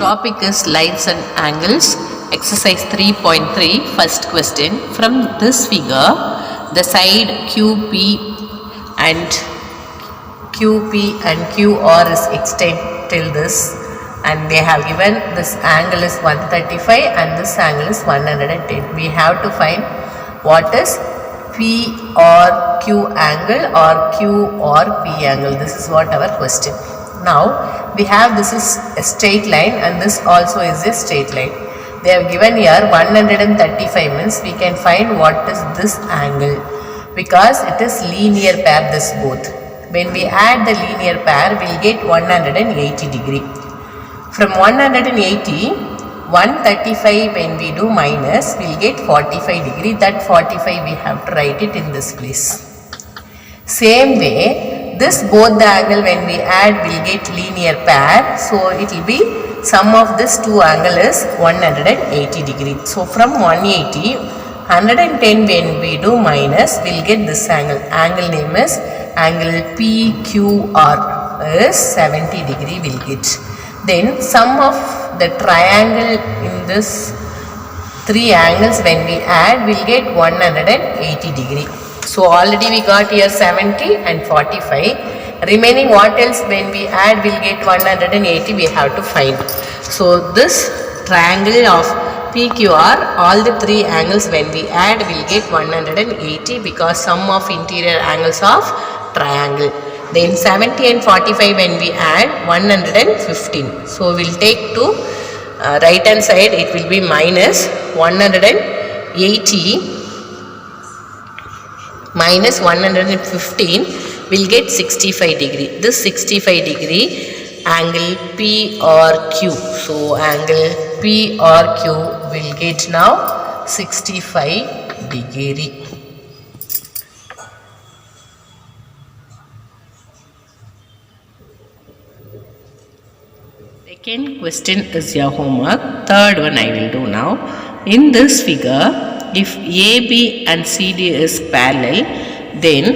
Topic is lines and angles. Exercise 3.3. First question. From this figure, the side QP and QR is extended till this, and they have given this angle is 135 and this angle is 110. We have to find what is P or Q angle or Q or P angle. This is what our question. Now we have this is a straight line and this also is a straight line. They have given here 135 means we can find what is this angle because it is linear pair this both. When we add the linear pair we will get 180 degree. From 180, 135 when we do minus we will get 45 degree. That 45 we have to write it in this place. Same way this both the angle when we add will get linear pair, so it will be sum of this two angle is 180 degree. So from 180, 110 when we do minus we will get this angle. Angle name is angle PQR is 70 degree we will get. Then sum of the triangle in this three angles when we add we will get 180 degree. So already we got here 70 and 45. Remaining what else when we add we will get 180 we have to find. So this triangle of PQR, all the three angles when we add we will get 180 because sum of interior angles of triangle. Then 70 and 45 when we add 115. So we will take to right hand side it will be minus 180 minus 115 will get 65 degree. This 65 degree angle P or Q. So angle P or Q will get now 65 degree. Second question is your homework. Third one I will do now. In this figure, if AB and CD is parallel, then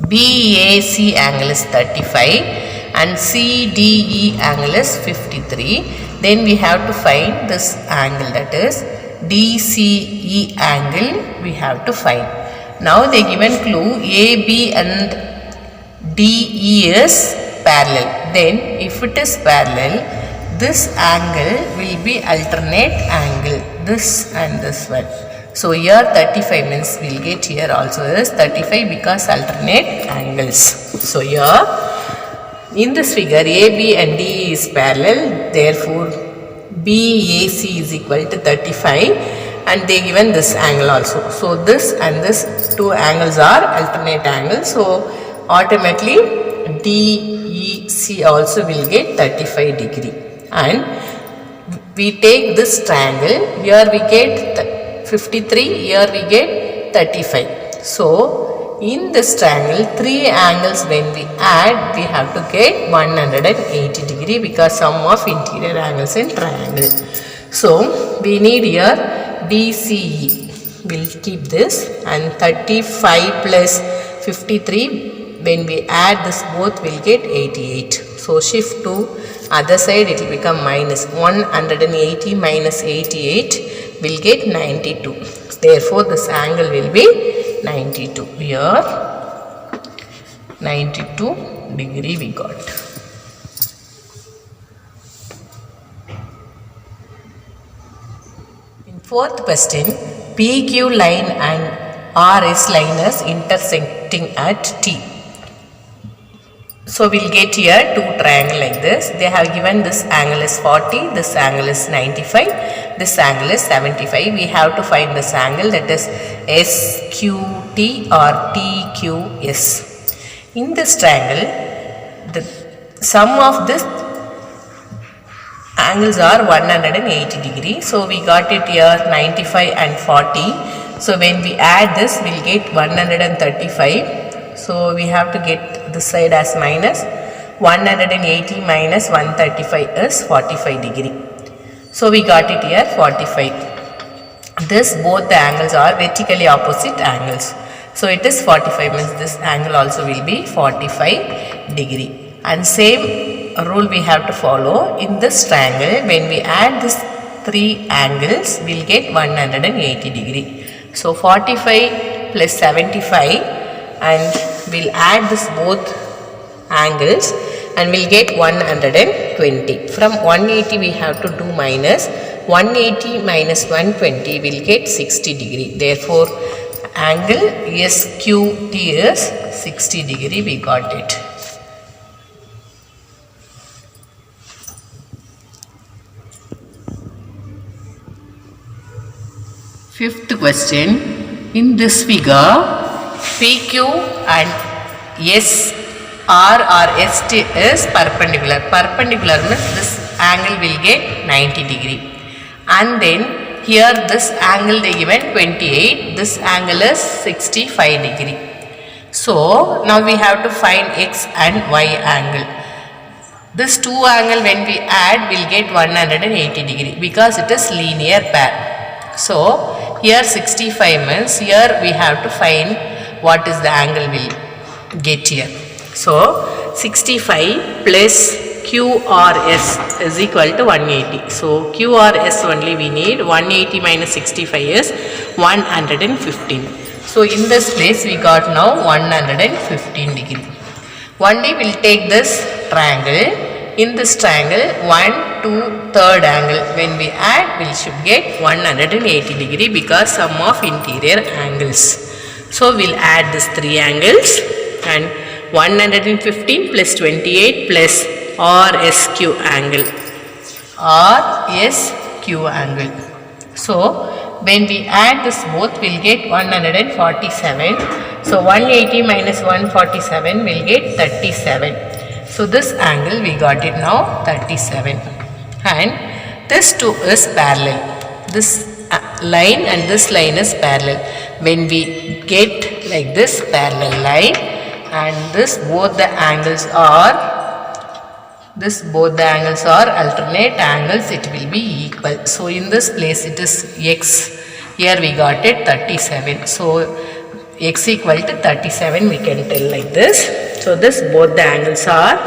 BAC angle is 35 and CDE angle is 53. Then we have to find this angle, that is DCE angle we have to find. Now they given clue AB and DE is parallel. Then if it is parallel, this angle will be alternate angle, this and this one. So here 35 means we will get here also is 35 because alternate angles. So here in this figure AB and DE is parallel, therefore BAC is equal to 35 and they given this angle also. So this and this two angles are alternate angles. So automatically DEC also will get 35 degree. And we take this triangle, here we get 53, here we get 35. So in this triangle, three angles when we add, we have to get 180 degree because sum of interior angles in triangle. So we need here DCE, we will keep this, and 35 plus 53 when we add this both will get 88. So shift to other side it will become minus 180 minus 88 will get 92. Therefore this angle will be 92. Here 92 degree we got. In fourth question, PQ line and RS line is intersecting at T. So we will get here two triangle like this. They have given this angle is 40, this angle is 95, this angle is 75. We have to find this angle, that is SQT or TQS. In this triangle, the sum of this angles are 180 degree. So we got it here 95 and 40. So when we add this we will get 135. So we have to get this side as minus 180 minus 135 is 45 degree. So we got it here 45. This both the angles are vertically opposite angles. So it is 45 means this angle also will be 45 degree. And same rule we have to follow. In this triangle, when we add these three angles, we'll get 180 degree. So 45 plus 75, and we'll add this both angles and we'll get 120. From 180 we have to do minus. 180 minus 120 will get 60 degree. Therefore, angle SQT is 60 degree. We got it. Fifth question. In this figure, PQ and SR or ST is perpendicular. Perpendicular means this angle will get 90 degree. And then here this angle they given 28, this angle is 65 degree. So now we have to find X and Y angle. This two angle when we add will get 180 degree because it is linear pair. So here 65 means here we have to find what is the angle we'll get here. So 65 plus QRS is equal to 180. So QRS only we need. 180 minus 65 is 115. So in this place we got now 115 degree. Only we will take this triangle. In this triangle 1, 2, third angle when we add we should get 180 degree because sum of interior angles. So we will add these three angles and 115 plus 28 plus RSQ angle. RSQ angle. So when we add this both we will get 147. So 180 minus 147 will get 37. So this angle we got it now 37. And this two is parallel. This line and this line is parallel. When we get like this parallel line and this both the angles are alternate angles, it will be equal. So in this place it is X. Here we got it 37. So X equal to 37 we can tell like this. So this both the angles are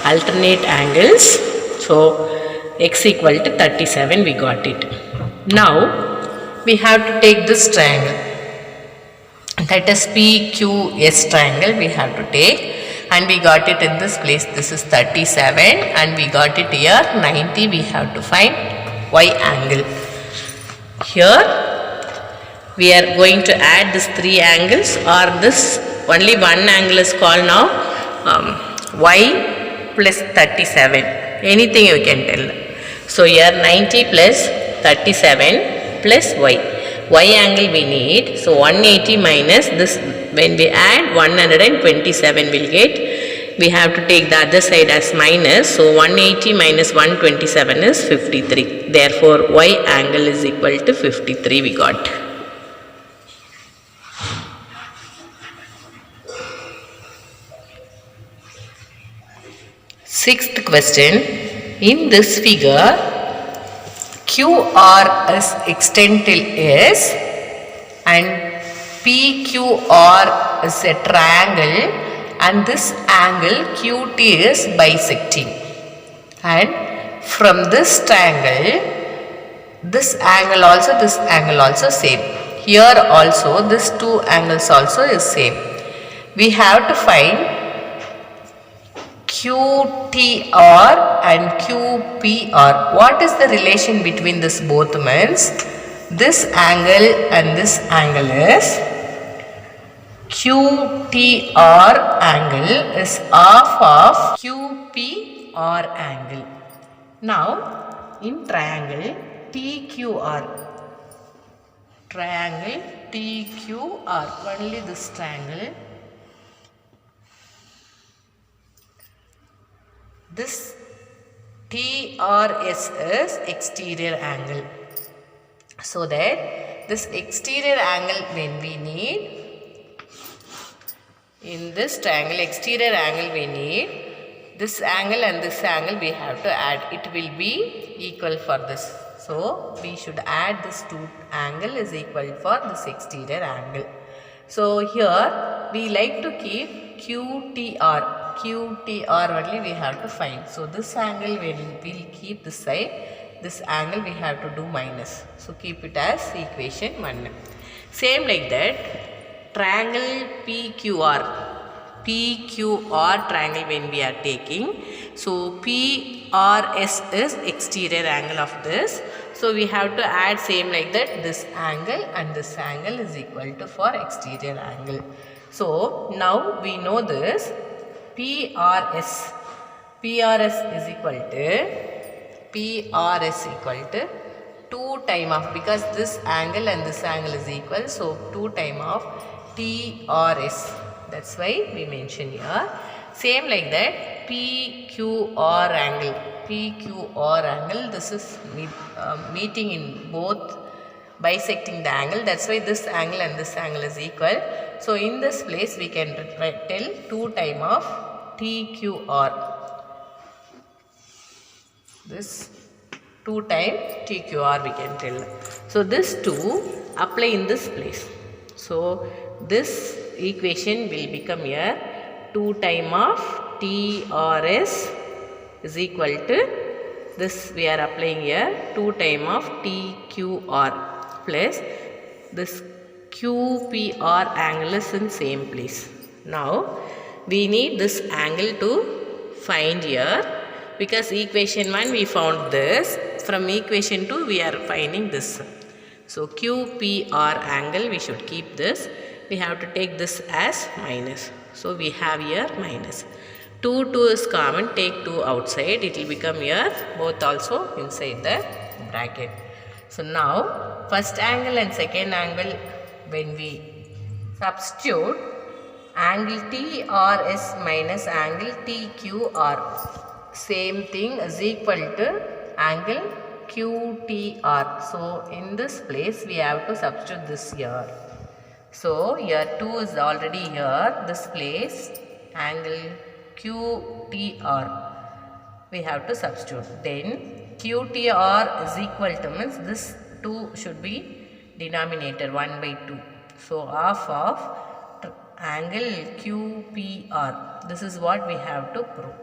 alternate angles. So X equal to 37 we got it. Now we have to take this triangle, that is PQS triangle we have to take. And we got it in this place, this is 37 and we got it here 90. We have to find Y angle. Here we are going to add these three angles, or this only one angle is called now Y plus 37. Anything you can tell. So here 90 plus 37 plus Y. Y angle we need. So 180 minus this, when we add 127 will get, we have to take the other side as minus. So 180 minus 127 is 53. Therefore Y angle is equal to 53 we got. Sixth question. In this figure, QR is extend till S and PQR is a triangle and this angle QT is bisecting. And from this triangle, this angle also same. Here also this two angles also is same. We have to find QTR and QPR. What is the relation between this both means? This angle and this angle is QTR angle is half of QPR angle. Now in triangle TQR, only this triangle, this TRS is exterior angle. So that this exterior angle when we need, in this triangle exterior angle we need, this angle and this angle we have to add. It will be equal for this. So we should add this two angle is equal for this exterior angle. So here we like to keep QTR. QTR only we have to find. So this angle will keep this side. This angle we have to do minus. So keep it as equation 1. Same like that, triangle PQR. PQR triangle when we are taking. So PRS is exterior angle of this. So we have to add same like that, this angle and this angle is equal to for exterior angle. So now we know this PRS. PRS is equal to 2 time of, because this angle and this angle is equal, so 2 time of TRS. That's why we mention here. Same like that, PQR angle. PQR angle, this is meeting in both, bisecting the angle. That's why this angle and this angle is equal. So in this place we can tell 2 time of TQR. This 2 time TQR we can tell. So this 2 apply in this place. So this equation will become here 2 time of TRS is equal to this, we are applying here 2 time of TQR plus this QPR angle is in same place. Now we need this angle to find here, because equation 1 we found this, from equation 2 we are finding this. So QPR angle we should keep this, we have to take this as minus. So we have here minus. 2 is common, take 2 outside, it will become here both also inside the bracket. So now first angle and second angle, when we substitute angle TRS minus angle TQR, same thing is equal to angle QTR. So in this place we have to substitute this here. So here 2 is already here, this place angle QTR we have to substitute. Then QTR is equal to, means this 2 should be denominator 1/2. So half of angle QPR. This is what we have to prove.